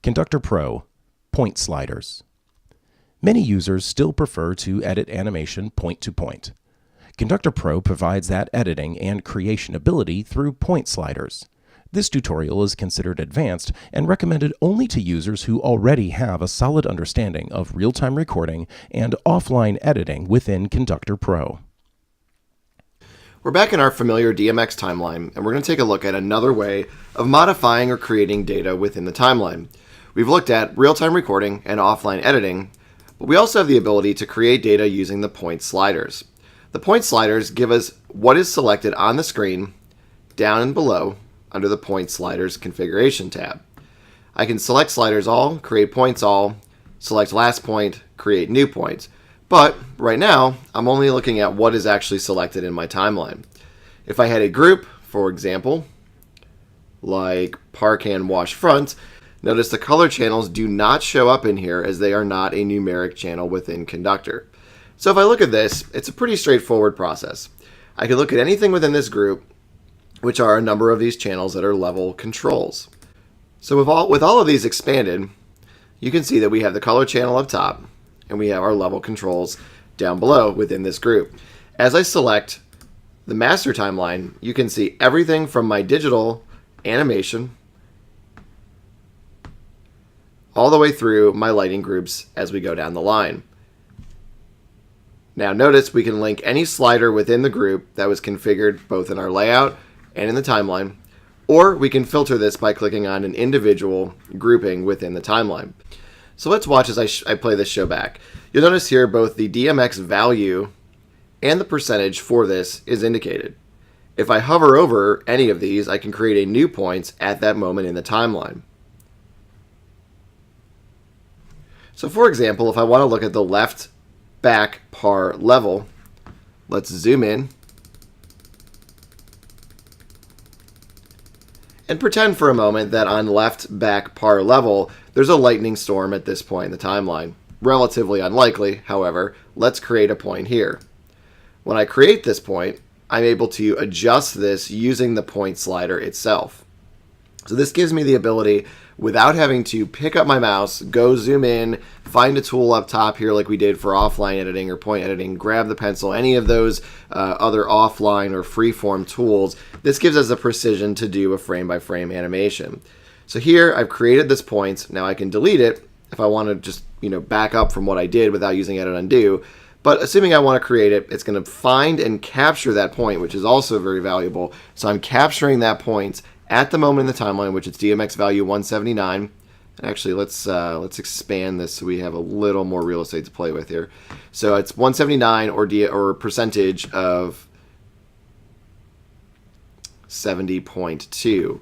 CondcutorPro Point Sliders. Many users still prefer to edit animation point to point. CondcutorPro provides that editing and creation ability through point sliders. This tutorial is considered advanced and recommended only to users who already have a solid understanding of real-time recording and offline editing within CondcutorPro. We're back in our familiar DMX timeline, and we're going to take a look at another way of modifying or creating data within the timeline. We've looked at real-time recording and offline editing, but we also have the ability to create data using the point sliders. The point sliders give us what is selected on the screen, down and below, under the point sliders configuration tab. I can select sliders all, create points all, select last point, create new points. But right now, I'm only looking at what is actually selected in my timeline. If I had a group, for example, like park and wash front, notice the color channels do not show up in here as they are not a numeric channel within Conductor. So if I look at this, it's a pretty straightforward process. I can look at anything within this group, which are a number of these channels that are level controls. So with all of these expanded, you can see that we have the color channel up top, and we have our level controls down below within this group. As I select the master timeline, you can see everything from my digital animation all the way through my lighting groups as we go down the line. Now notice we can link any slider within the group that was configured both in our layout and in the timeline, or we can filter this by clicking on an individual grouping within the timeline. So let's watch as I play this show back. You'll notice here both the DMX value and the percentage for this is indicated. If I hover over any of these, I can create a new point at that moment in the timeline. So for example, if I want to look at the left back par level, let's zoom in and pretend for a moment that on left back par level, there's a lightning storm at this point in the timeline. Relatively unlikely, however, let's create a point here. When I create this point, I'm able to adjust this using the point slider itself. So this gives me the ability, without having to pick up my mouse, go zoom in, find a tool up top here like we did for offline editing or point editing, grab the pencil, any of those other offline or freeform tools. This gives us the precision to do a frame-by-frame animation. So here I've created this point. Now I can delete it if I want to just back up from what I did without using edit undo. But assuming I want to create it, it's going to find and capture that point, which is also very valuable. So I'm capturing that point at the moment in the timeline, which is DMX value 179. And actually, let's expand this so we have a little more real estate to play with here. So it's 179 or percentage of 70.2.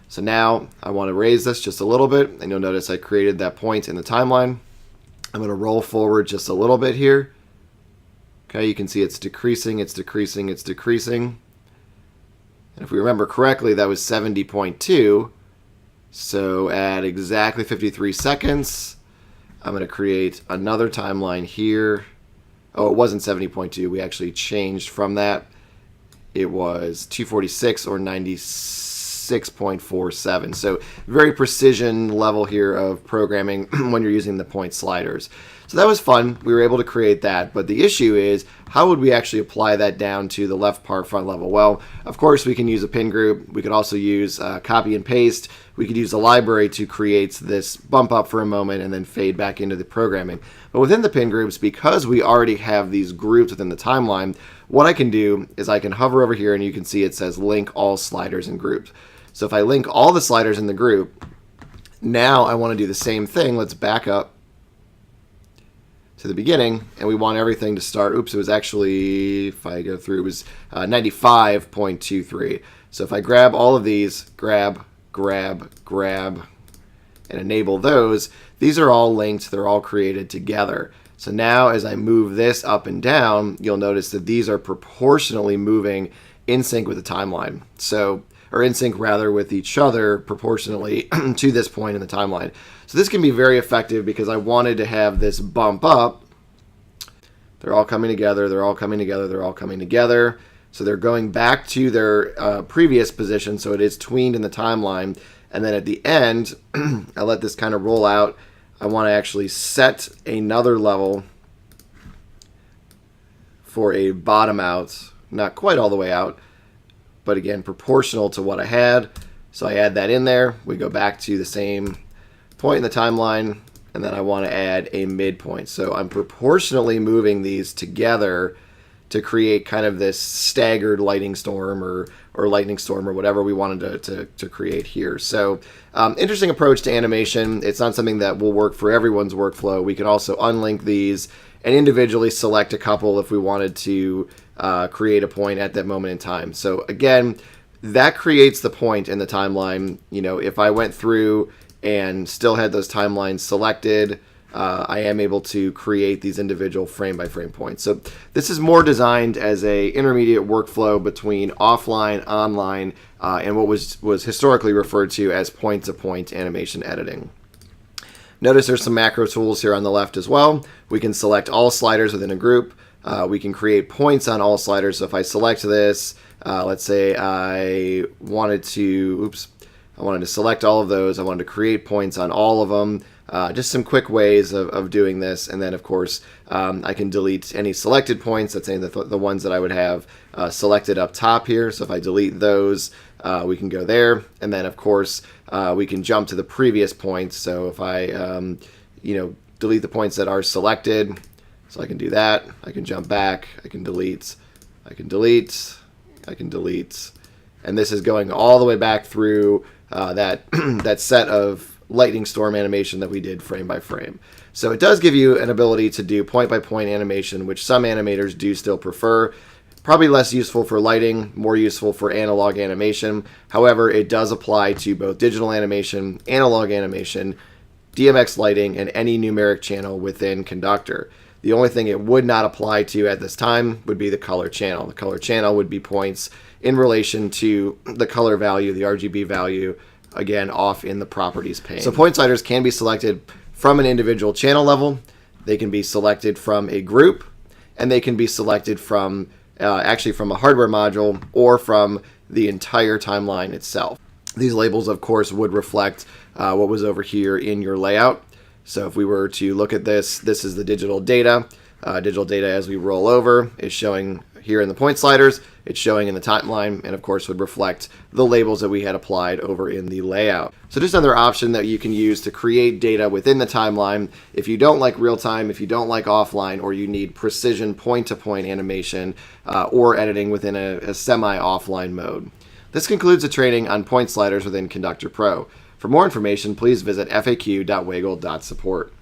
So now I want to raise this just a little bit, and you'll notice I created that point in the timeline. I'm going to roll forward just a little bit here. Okay, you can see it's decreasing, it's decreasing, it's decreasing. And if we remember correctly, that was 70.2. So at exactly 53 seconds, I'm going to create another timeline here. Oh, it wasn't 70.2. We actually changed from that. It was 246 or 96.47. So very precision level here of programming when you're using the point sliders. So that was fun. We were able to create that. But the issue is, how would we actually apply that down to the left par front level? Well, of course, we can use a pin group. We could also use copy and paste. We could use the library to create this bump up for a moment and then fade back into the programming. But within the pin groups, because we already have these groups within the timeline, what I can do is I can hover over here and you can see it says link all sliders and groups. So if I link all the sliders in the group, now I want to do the same thing. Let's back up to the beginning, and we want everything to start. Oops, it was actually, if I go through, it was 95.23. So if I grab all of these, grab, and enable those, these are all linked, they're all created together. So now as I move this up and down, you'll notice that these are proportionally moving in sync with the timeline. So, or in sync rather with each other proportionally to this point in the timeline. So this can be very effective because I wanted to have this bump up. They're all coming together, they're all coming together, they're all coming together. So they're going back to their previous position, so it is tweened in the timeline. And then at the end, I let this kind of roll out. I want to actually set another level for a bottom out, not quite all the way out, but again, proportional to what I had. So I add that in there. We go back to the same point in the timeline, and then I want to add a midpoint. So I'm proportionally moving these together to create kind of this staggered lightning storm or lightning storm or whatever we wanted to create here. So interesting approach to animation. It's not something that will work for everyone's workflow. We can also unlink these and individually select a couple if we wanted to create a point at that moment in time. So again, that creates the point in the timeline. You know, if I went through and still had those timelines selected, I am able to create these individual frame-by-frame points. So this is more designed as a intermediate workflow between offline, online, and what was historically referred to as point-to-point animation editing. Notice there's some macro tools here on the left as well. We can select all sliders within a group. We can create points on all sliders. So if I select this, let's say I wanted to select all of those. I wanted to create points on all of them. Just some quick ways of doing this. And then, of course, I can delete any selected points. That's saying the ones that I would have selected up top here. So if I delete those, we can go there. And then, of course, we can jump to the previous points. So if I, delete the points that are selected, so I can do that. I can jump back. I can delete. I can delete. I can delete. And this is going all the way back through that set of lightning storm animation that we did frame by frame. So it does give you an ability to do point-by-point animation, which some animators do still prefer. Probably less useful for lighting, more useful for analog animation. However, it does apply to both digital animation, analog animation, DMX lighting, and any numeric channel within Conductor. The only thing it would not apply to at this time would be the color channel. The color channel would be points in relation to the color value, the RGB value, again, off in the properties pane. So point sliders can be selected from an individual channel level. They can be selected from a group, and they can be selected from actually from a hardware module or from the entire timeline itself. These labels, of course, would reflect what was over here in your layout. So if we were to look at this, this is the digital data. Digital data as we roll over is showing here in the point sliders. It's showing in the timeline, and of course would reflect the labels that we had applied over in the layout. So just another option that you can use to create data within the timeline if you don't like real time, if you don't like offline, or you need precision point-to-point animation or editing within a semi-offline mode. This concludes the training on point sliders within ConductorPro. For more information, please visit faq.waggle.support.